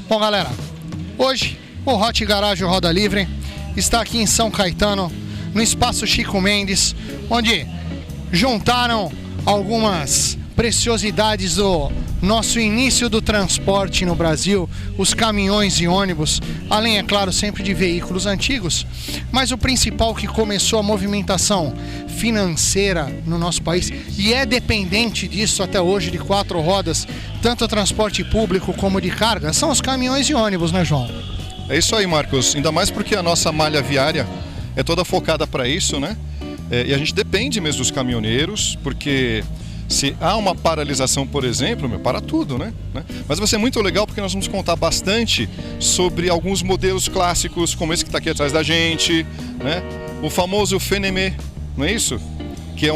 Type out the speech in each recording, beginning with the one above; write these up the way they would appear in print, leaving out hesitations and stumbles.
Bom, galera, hoje o Hot Garage Roda Livre está aqui em São Caetano, no Espaço Chico Mendes, onde juntaram algumas preciosidades do nosso início do transporte no Brasil, os caminhões e ônibus, além, é claro, sempre de veículos antigos, mas o principal que começou a movimentação financeira no nosso país, e é dependente disso até hoje, de 4 rodas, tanto o transporte público como de carga, são os caminhões e ônibus, né, João? É isso aí, Marcos, ainda mais porque a nossa malha viária é toda focada para isso, né? E a gente depende mesmo dos caminhoneiros, porque se há uma paralisação, por exemplo, para tudo, né? Mas vai ser muito legal porque nós vamos contar bastante sobre alguns modelos clássicos, como esse que está aqui atrás da gente, né? O famoso Fenemé, não é isso? Que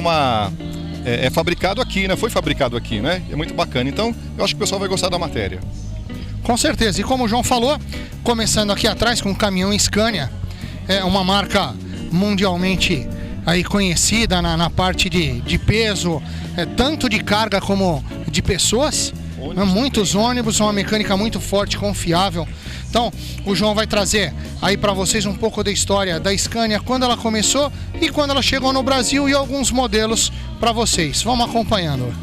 é fabricado aqui, né? Foi fabricado aqui, né? É muito bacana. Então, eu acho que o pessoal vai gostar da matéria. Com certeza. E como o João falou, começando aqui atrás com o caminhão Scania, é uma marca mundialmente aí conhecida na parte de peso, tanto de carga como de pessoas, muitos ônibus, uma mecânica muito forte, confiável. Então o João vai trazer aí para vocês um pouco da história da Scania, quando ela começou e quando ela chegou no Brasil, e alguns modelos para vocês. Vamos acompanhando.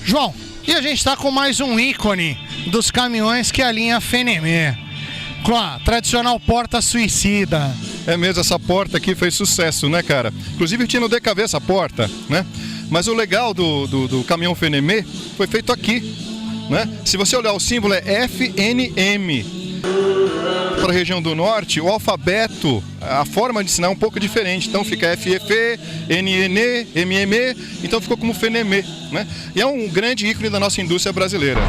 João, e a gente está com mais um ícone dos caminhões, que é a linha Fenemé, com a tradicional porta suicida. É mesmo, essa porta aqui fez sucesso, né, cara? Inclusive tinha no DKV essa porta, né? Mas o legal do caminhão Fenemé foi feito aqui, né? Se você olhar o símbolo é FNM. Para a região do norte, o alfabeto, a forma de ensinar é um pouco diferente. Então fica FEF, NN, MM, então ficou como Fenemé, né? E é um grande ícone da nossa indústria brasileira.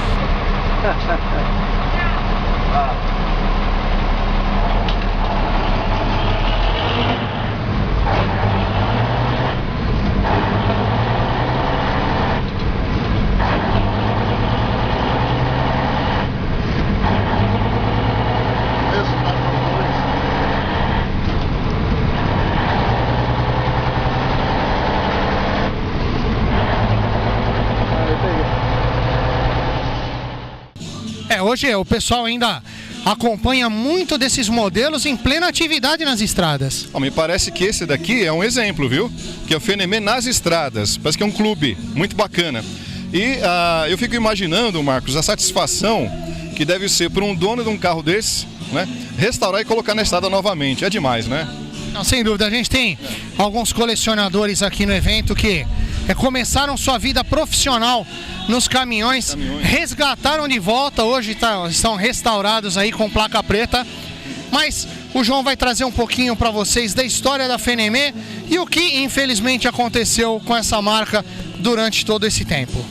Hoje o pessoal ainda acompanha muito desses modelos em plena atividade nas estradas. Me parece que esse daqui é um exemplo, viu? Que é o Fenemé nas estradas. Parece que é um clube muito bacana. E eu fico imaginando, Marcos, a satisfação que deve ser para um dono de um carro desse, né? Restaurar e colocar na estrada novamente. É demais, né? Não, sem dúvida. A gente tem alguns colecionadores aqui no evento que começaram sua vida profissional nos caminhões, resgataram de volta, hoje estão restaurados aí com placa preta. Mas o João vai trazer um pouquinho para vocês da história da Fenemé e o que infelizmente aconteceu com essa marca durante todo esse tempo.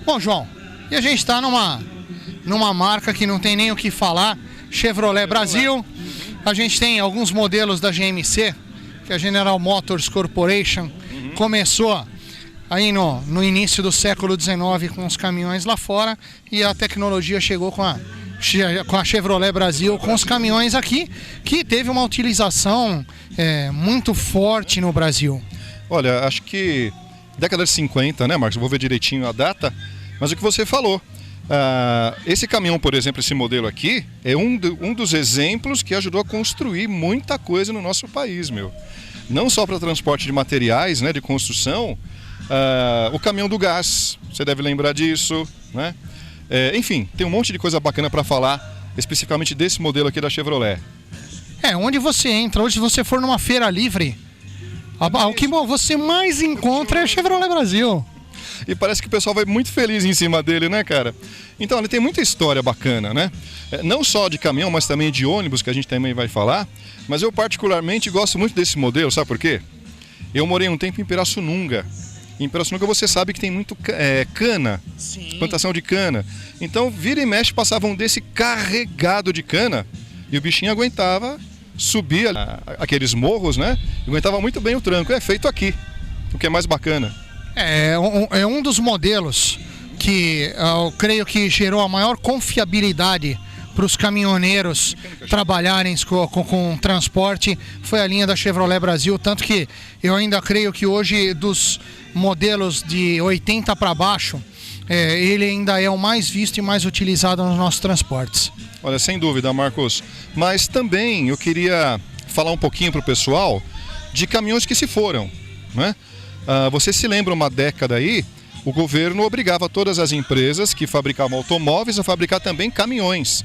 Bom, João, e a gente está numa marca que não tem nem o que falar, Chevrolet Brasil. A gente tem alguns modelos da GMC que a General Motors Corporation começou aí no início do século XIX com os caminhões lá fora, e a tecnologia chegou com a Chevrolet Brasil, com os caminhões aqui, que teve uma utilização muito forte no Brasil. Olha, acho que década de 50, né, Marcos? Vou ver direitinho a data, mas o que você falou. Esse caminhão, por exemplo, esse modelo aqui, é um dos exemplos que ajudou a construir muita coisa no nosso país, meu. Não só para transporte de materiais, né, de construção, o caminhão do gás, você deve lembrar disso, né? Enfim, tem um monte de coisa bacana para falar, especificamente desse modelo aqui da Chevrolet. Onde você entra, hoje se você for numa feira livre, o que você mais encontra é a Chevrolet Brasil. E parece que o pessoal vai muito feliz em cima dele, né, cara? Então, ele tem muita história bacana, né? Não só de caminhão, mas também de ônibus, que a gente também vai falar. Mas eu particularmente gosto muito desse modelo, sabe por quê? Eu morei um tempo em Pirassununga. Em Pirassununga você sabe que tem muito cana, sim, plantação de cana. Então, vira e mexe, passavam desse carregado de cana e o bichinho aguentava subir aqueles morros, né? Aguentava muito bem o tranco. É feito aqui, o que é mais bacana. É um dos modelos que eu creio que gerou a maior confiabilidade para os caminhoneiros trabalharem com transporte, foi a linha da Chevrolet Brasil, tanto que eu ainda creio que hoje dos modelos de 80 para baixo, ele ainda é o mais visto e mais utilizado nos nossos transportes. Olha, sem dúvida, Marcos, mas também eu queria falar um pouquinho para o pessoal de caminhões que se foram, né? Você se lembra uma década aí, o governo obrigava todas as empresas que fabricavam automóveis a fabricar também caminhões.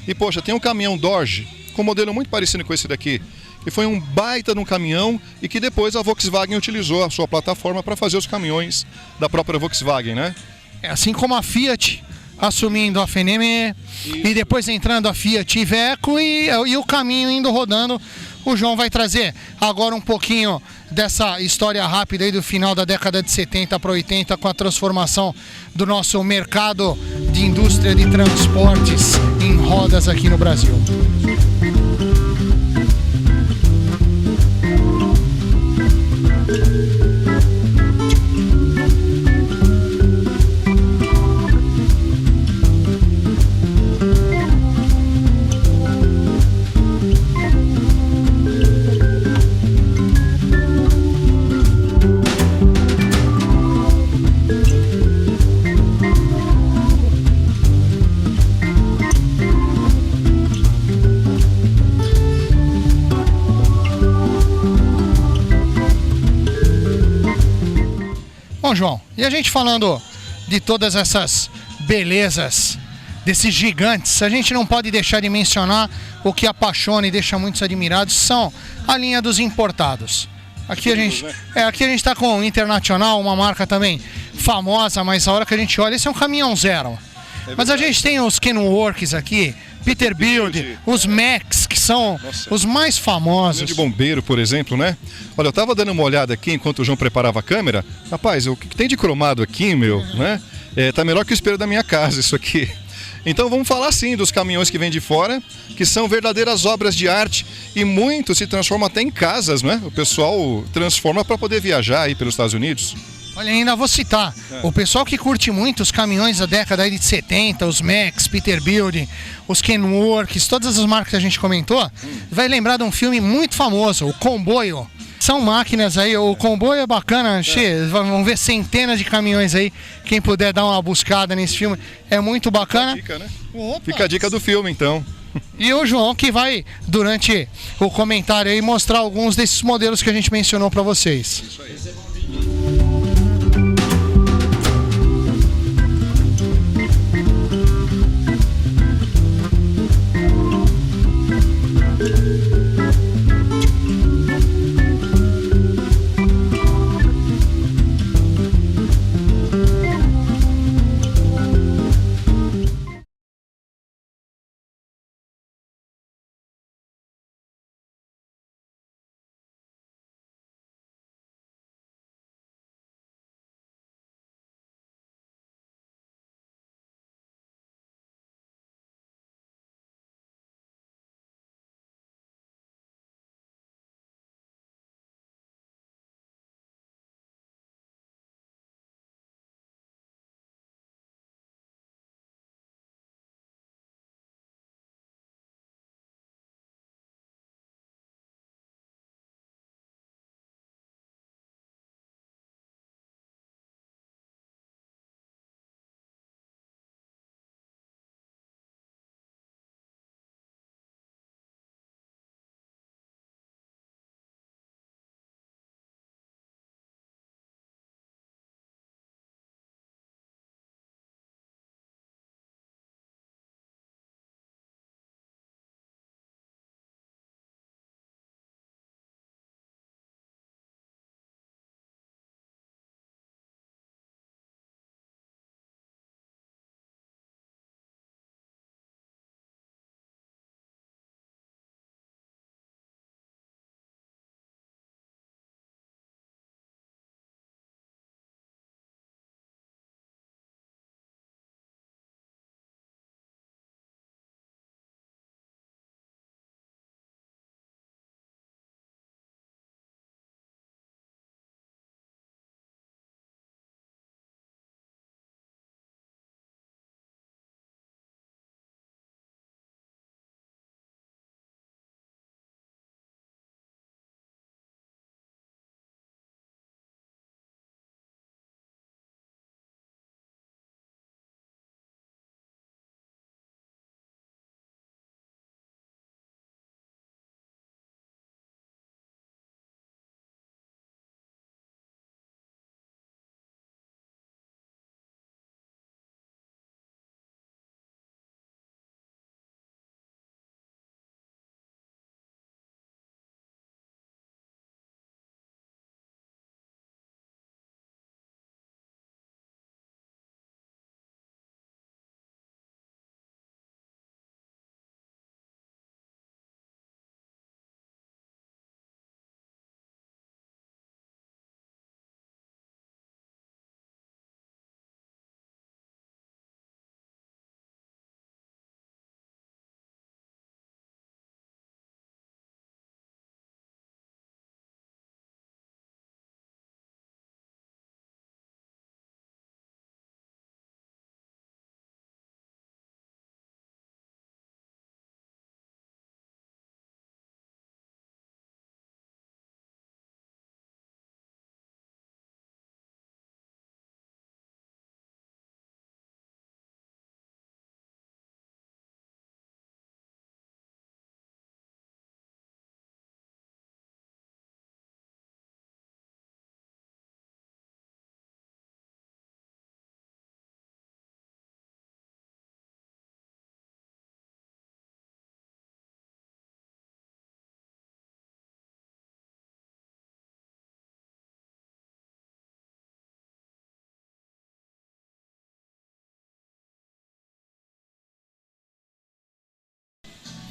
E poxa, tem um caminhão Dodge com um modelo muito parecido com esse daqui, que foi um baita de um caminhão e que depois a Volkswagen utilizou a sua plataforma para fazer os caminhões da própria Volkswagen, né? Assim como a Fiat assumindo a Fenemé e depois entrando a Fiat Iveco e o caminho indo rodando. O João vai trazer agora um pouquinho dessa história rápida aí do final da década de 70 para 80 com a transformação do nosso mercado de indústria de transportes em rodas aqui no Brasil. Bom, João, e a gente falando de todas essas belezas, desses gigantes, a gente não pode deixar de mencionar o que apaixona e deixa muitos admirados, são a linha dos importados. Aqui a gente está com o Internacional, uma marca também famosa, mas a hora que a gente olha, esse é um caminhão zero. Mas a gente tem os Kenworks aqui, Peterbilt, os Max, que são os mais famosos. De bombeiro, por exemplo, né? Olha, eu tava dando uma olhada aqui enquanto o João preparava a câmera. Rapaz, o que tem de cromado aqui, meu, né? Tá melhor que o espelho da minha casa isso aqui. Então vamos falar sim dos caminhões que vêm de fora, que são verdadeiras obras de arte e muitos se transformam até em casas, né? O pessoal transforma para poder viajar aí pelos Estados Unidos. Olha, ainda vou citar, o pessoal que curte muito os caminhões da década de 70, os Max, Peterbilt, os Kenworks, todas as marcas que a gente comentou, vai lembrar de um filme muito famoso, o Comboio. São máquinas aí, o Comboio é bacana, vamos ver centenas de caminhões aí, quem puder dar uma buscada nesse filme, é muito bacana. Fica a dica, né? Fica a dica do filme, então. E o João que vai, durante o comentário aí, mostrar alguns desses modelos que a gente mencionou para vocês. Isso aí.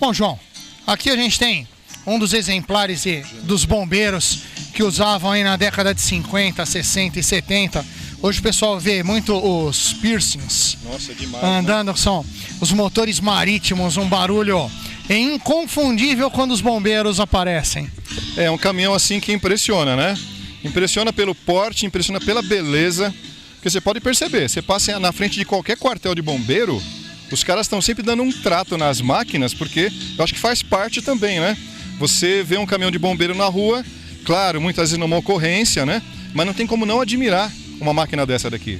Bom, João, aqui a gente tem um dos exemplares dos bombeiros que usavam aí na década de 50, 60 e 70. Hoje o pessoal vê muito os piercings. Nossa, demais, andando, né? São os motores marítimos, um barulho inconfundível quando os bombeiros aparecem. É um caminhão assim que impressiona, né? Impressiona pelo porte, impressiona pela beleza. Porque você pode perceber, você passa na frente de qualquer quartel de bombeiro, os caras estão sempre dando um trato nas máquinas, porque eu acho que faz parte também, né? Você vê um caminhão de bombeiro na rua, claro, muitas vezes numa ocorrência, né? Mas não tem como não admirar uma máquina dessa daqui.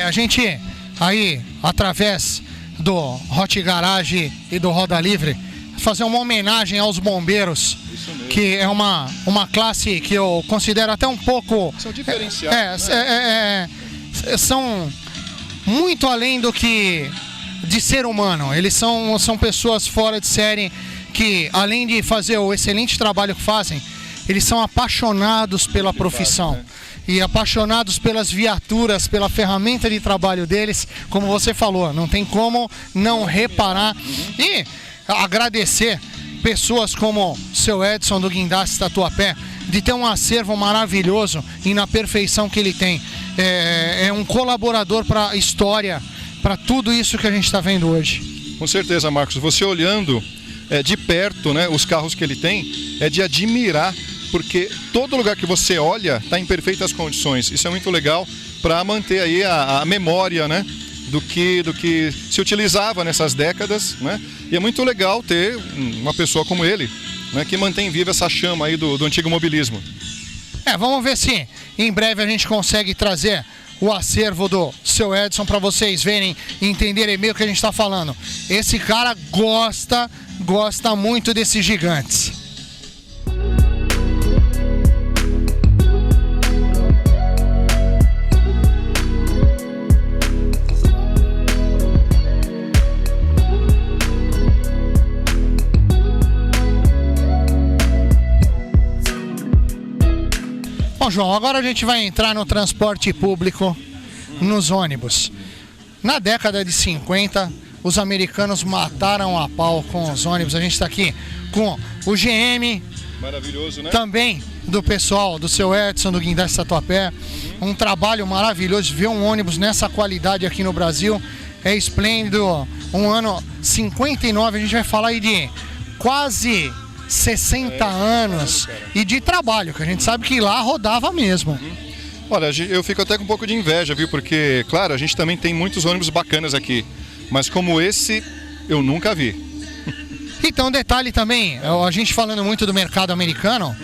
A gente aí, através do Hot Garage e do Roda Livre, fazer uma homenagem aos bombeiros, que é uma classe que eu considero até um pouco... São diferenciados, são muito além do que de ser humano. Eles são pessoas fora de série que, além de fazer o excelente trabalho que fazem, eles são apaixonados pela profissão. E apaixonados pelas viaturas, pela ferramenta de trabalho deles, como você falou, não tem como não reparar. E agradecer pessoas como o seu Edson do Guindaste Tatuapé, de ter um acervo maravilhoso e na perfeição que ele tem. É um colaborador para a história, para tudo isso que a gente está vendo hoje. Com certeza, Marcos. Você olhando de perto, né, os carros que ele tem, é de admirar, porque todo lugar que você olha está em perfeitas condições. Isso é muito legal para manter aí a memória, né, do que se utilizava nessas décadas, né? E é muito legal ter uma pessoa como ele, né, que mantém viva essa chama aí do antigo mobilismo. Vamos ver se em breve a gente consegue trazer o acervo do seu Edson para vocês verem e entenderem meio o que a gente está falando. Esse cara gosta muito desses gigantes. Bom, João, agora a gente vai entrar no transporte público, nos ônibus. Na década de 50, os americanos mataram a pau com os ônibus. A gente está aqui com o GM, maravilhoso, né? Também do pessoal, do seu Edson, do Guindaste Tatuapé. Um trabalho maravilhoso. Ver um ônibus nessa qualidade aqui no Brasil é esplêndido. Um ano 59, a gente vai falar aí de quase 60 anos e de trabalho, que a gente sabe que lá rodava mesmo. Olha, eu fico até com um pouco de inveja, viu? Porque, claro, a gente também tem muitos ônibus bacanas aqui, mas como esse, eu nunca vi. Então, detalhe também, a gente falando muito do mercado americano,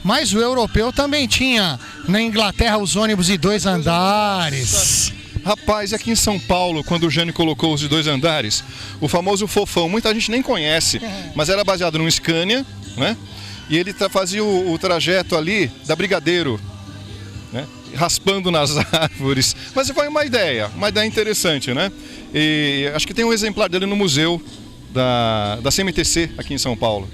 mas o europeu também tinha na Inglaterra os ônibus de 2 andares. Rapaz, aqui em São Paulo, quando o Jânio colocou os de 2 andares, o famoso fofão, muita gente nem conhece, mas era baseado num Scania, né? E ele fazia o trajeto ali da Brigadeiro, né? Raspando nas árvores. Mas foi uma ideia interessante, né? E acho que tem um exemplar dele no museu da CMTC aqui em São Paulo.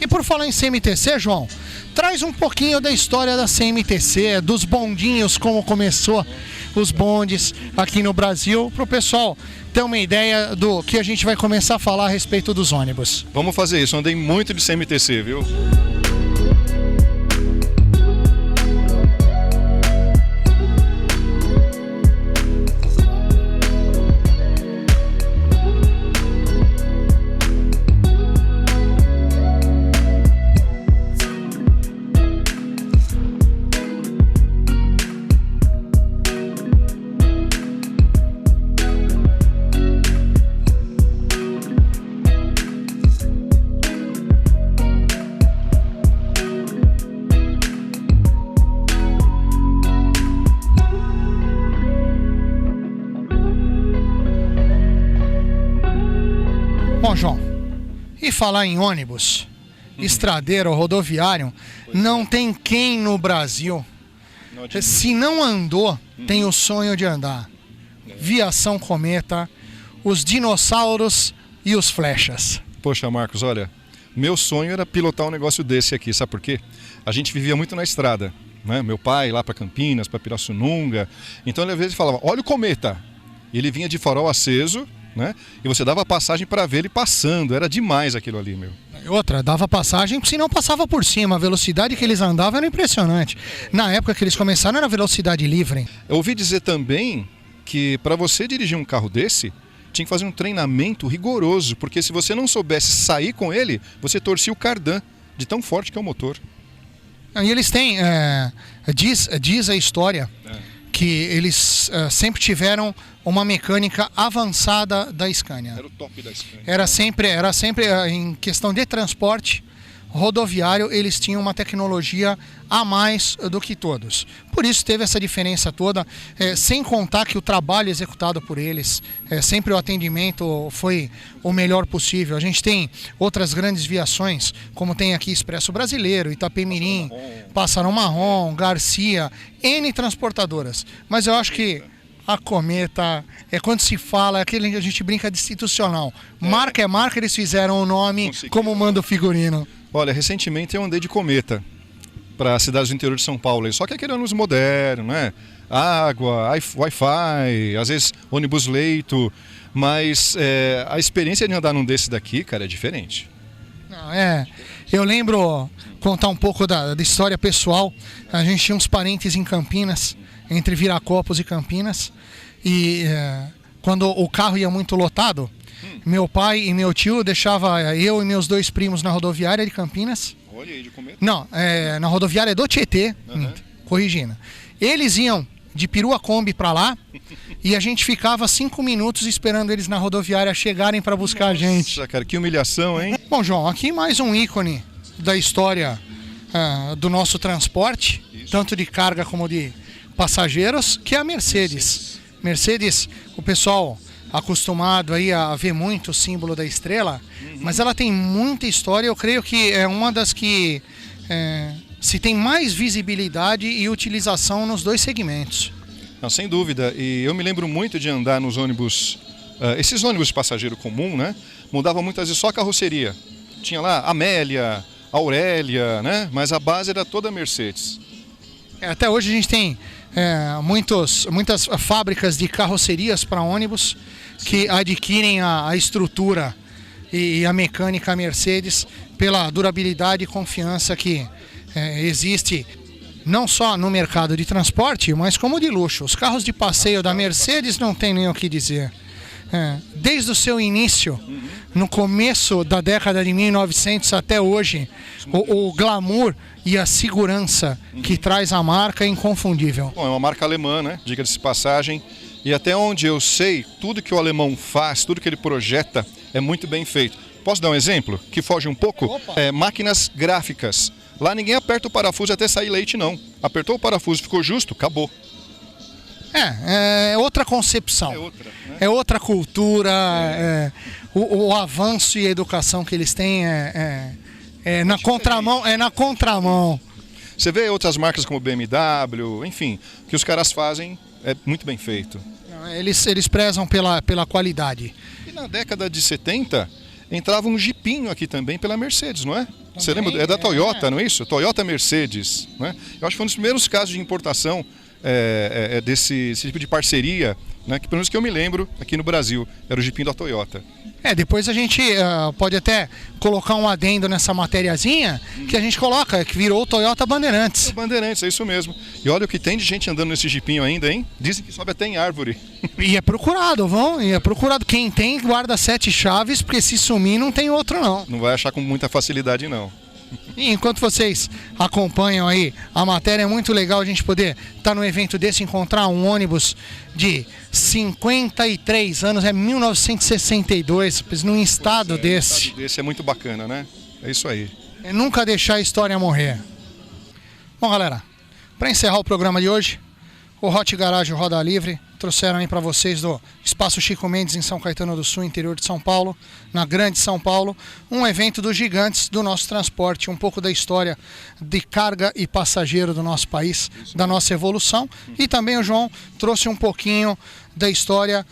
E por falar em CMTC, João, traz um pouquinho da história da CMTC, dos bondinhos, como começou os bondes aqui no Brasil, para o pessoal ter uma ideia do que a gente vai começar a falar a respeito dos ônibus. Vamos fazer isso, andei muito de CMTC, viu? Bom, João, e falar em ônibus, estradeiro, rodoviário, não tem quem no Brasil, se não andou, tem o sonho de andar. Viação Cometa, os dinossauros e os flechas. Poxa, Marcos, olha, meu sonho era pilotar um negócio desse aqui, sabe por quê? A gente vivia muito na estrada, né? Meu pai lá para Campinas, para Pirassununga, então ele às vezes falava, olha o cometa. E ele vinha de farol aceso, né? E você dava passagem para ver ele passando, era demais aquilo ali, meu. Outra, dava passagem, se não passava por cima. A velocidade que eles andavam era impressionante. Na época que eles começaram era velocidade livre. Eu ouvi dizer também que para você dirigir um carro desse, tinha que fazer um treinamento rigoroso, porque se você não soubesse sair com ele, você torcia o cardan, de tão forte que é o motor. E eles têm, diz a história, que eles sempre tiveram uma mecânica avançada da Scania. Era o top da Scania. Era sempre em questão de transporte rodoviário, eles tinham uma tecnologia a mais do que todos. Por isso teve essa diferença toda, sem contar que o trabalho executado por eles, sempre o atendimento foi o melhor possível. A gente tem outras grandes viações, como tem aqui Expresso Brasileiro, Itapemirim, Passarão Marrom, Garcia, N transportadoras. Mas eu acho que a Cometa, quando se fala, é aquele que a gente brinca de institucional. Marca é marca, eles fizeram o nome como manda o figurino. Olha, recentemente eu andei de Cometa para cidades do interior de São Paulo, só que aquele ônibus moderno, né? Água, Wi-Fi, às vezes ônibus leito, mas a experiência de andar num desse daqui, cara, é diferente. Eu lembro, contar um pouco da história pessoal. A gente tinha uns parentes em Campinas, entre Viracopos e Campinas, e quando o carro ia muito lotado, meu pai e meu tio deixava eu e meus 2 primos na rodoviária de Campinas. Olha aí, de Cometa. Não, na rodoviária do Tietê, corrigindo. Eles iam de perua Kombi para lá e a gente ficava 5 minutos esperando eles na rodoviária chegarem para buscar a gente. Nossa, cara, que humilhação, hein? Bom, João, aqui mais um ícone da história do nosso transporte, tanto de carga como de passageiros, que é a Mercedes. Mercedes, o pessoal acostumado aí a ver muito o símbolo da estrela, mas ela tem muita história. Eu creio que é uma das que se tem mais visibilidade e utilização nos 2 segmentos. Não, sem dúvida, e eu me lembro muito de andar nos ônibus, esses ônibus de passageiro comum, né? Mudava muitas vezes só a carroceria. Tinha lá Amélia, Aurélia, né? Mas a base era toda Mercedes. Até hoje a gente tem muitas fábricas de carrocerias para ônibus que adquirem a estrutura e a mecânica Mercedes pela durabilidade e confiança que existe não só no mercado de transporte, mas como de luxo. Os carros de passeio da Mercedes não tem nem o que dizer. Desde o seu início, no começo da década de 1900 até hoje, o glamour e a segurança que traz a marca é inconfundível. Bom, é uma marca alemã, né? Diga-se de passagem. E até onde eu sei, tudo que o alemão faz, tudo que ele projeta é muito bem feito. Posso dar um exemplo que foge um pouco? Máquinas gráficas. Lá ninguém aperta o parafuso até sair leite, não. Apertou o parafuso, ficou justo, acabou. É outra concepção. É outra cultura. O avanço e a educação que eles têm na contramão. É na contramão. Você vê outras marcas como BMW, enfim, que os caras fazem é muito bem feito. Eles prezam pela qualidade. E na década de 70, entrava um jipinho aqui também pela Mercedes, não é? Você lembra? É da Toyota, não é isso? Toyota Mercedes, não é? Eu acho que foi um dos primeiros casos de importação desse tipo de parceria, né, que pelo menos que eu me lembro aqui no Brasil, era o jipinho da Toyota. Depois a gente pode até colocar um adendo nessa matériazinha que a gente coloca, que virou o Toyota Bandeirantes. Bandeirantes, é isso mesmo. E olha o que tem de gente andando nesse jipinho ainda, hein? Dizem que sobe até em árvore. E é procurado, Quem tem, guarda 7 chaves, porque se sumir não tem outro não. Não vai achar com muita facilidade não. E enquanto vocês acompanham aí a matéria, é muito legal a gente poder estar no evento desse, encontrar um ônibus de 53 anos, 1962, num estado desse. Um estado desse é muito bacana, né? É isso aí. É nunca deixar a história morrer. Bom, galera, para encerrar o programa de hoje, o Hot Garage Roda Livre trouxeram aí para vocês do Espaço Chico Mendes em São Caetano do Sul, interior de São Paulo, na Grande São Paulo, um evento dos gigantes do nosso transporte, um pouco da história de carga e passageiro do nosso país, da nossa evolução, e também o João trouxe um pouquinho da história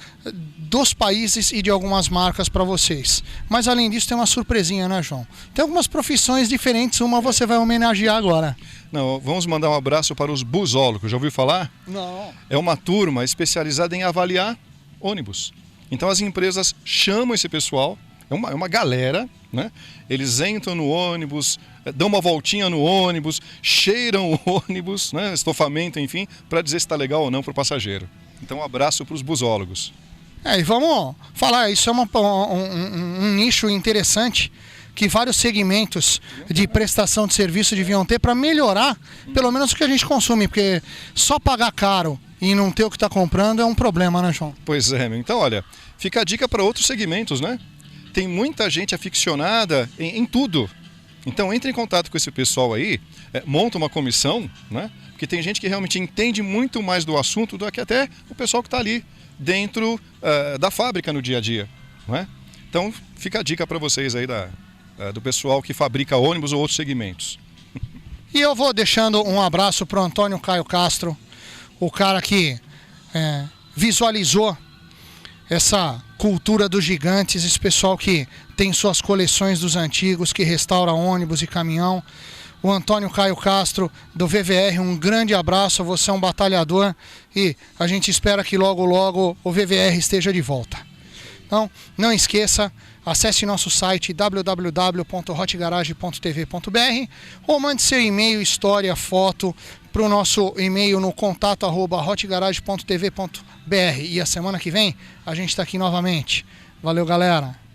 dos países e de algumas marcas para vocês. Mas além disso tem uma surpresinha, né, João? Tem algumas profissões diferentes, uma você vai homenagear agora. Não, vamos mandar um abraço para os busólogos, já ouviu falar? Não. É uma turma especializada em avaliar ônibus. Então as empresas chamam esse pessoal, é uma galera, né? Eles entram no ônibus, dão uma voltinha no ônibus, cheiram o ônibus, né? Estofamento, enfim, para dizer se está legal ou não para o passageiro. Então um abraço para os busólogos. E vamos falar, isso é um nicho interessante que vários segmentos de prestação de serviço deviam ter para melhorar pelo menos o que a gente consome, porque só pagar caro e não ter o que está comprando é um problema, né, João? Pois é, então olha, fica a dica para outros segmentos, né? Tem muita gente aficionada em tudo. Então entre em contato com esse pessoal aí, monta uma comissão, né? Porque tem gente que realmente entende muito mais do assunto do que até o pessoal que está ali dentro da fábrica no dia a dia, não é? Então fica a dica para vocês aí do pessoal que fabrica ônibus ou outros segmentos. E eu vou deixando um abraço para o Antônio Caio Castro, o cara que visualizou essa cultura dos gigantes, esse pessoal que tem suas coleções dos antigos, que restaura ônibus e caminhão. O Antônio Caio Castro, do VVR, um grande abraço, você é um batalhador e a gente espera que logo, logo o VVR esteja de volta. Então, não esqueça, acesse nosso site www.hotgarage.tv.br ou mande seu e-mail, história, foto para o nosso e-mail no contato@hotgarage.tv.br. E a semana que vem a gente está aqui novamente. Valeu, galera!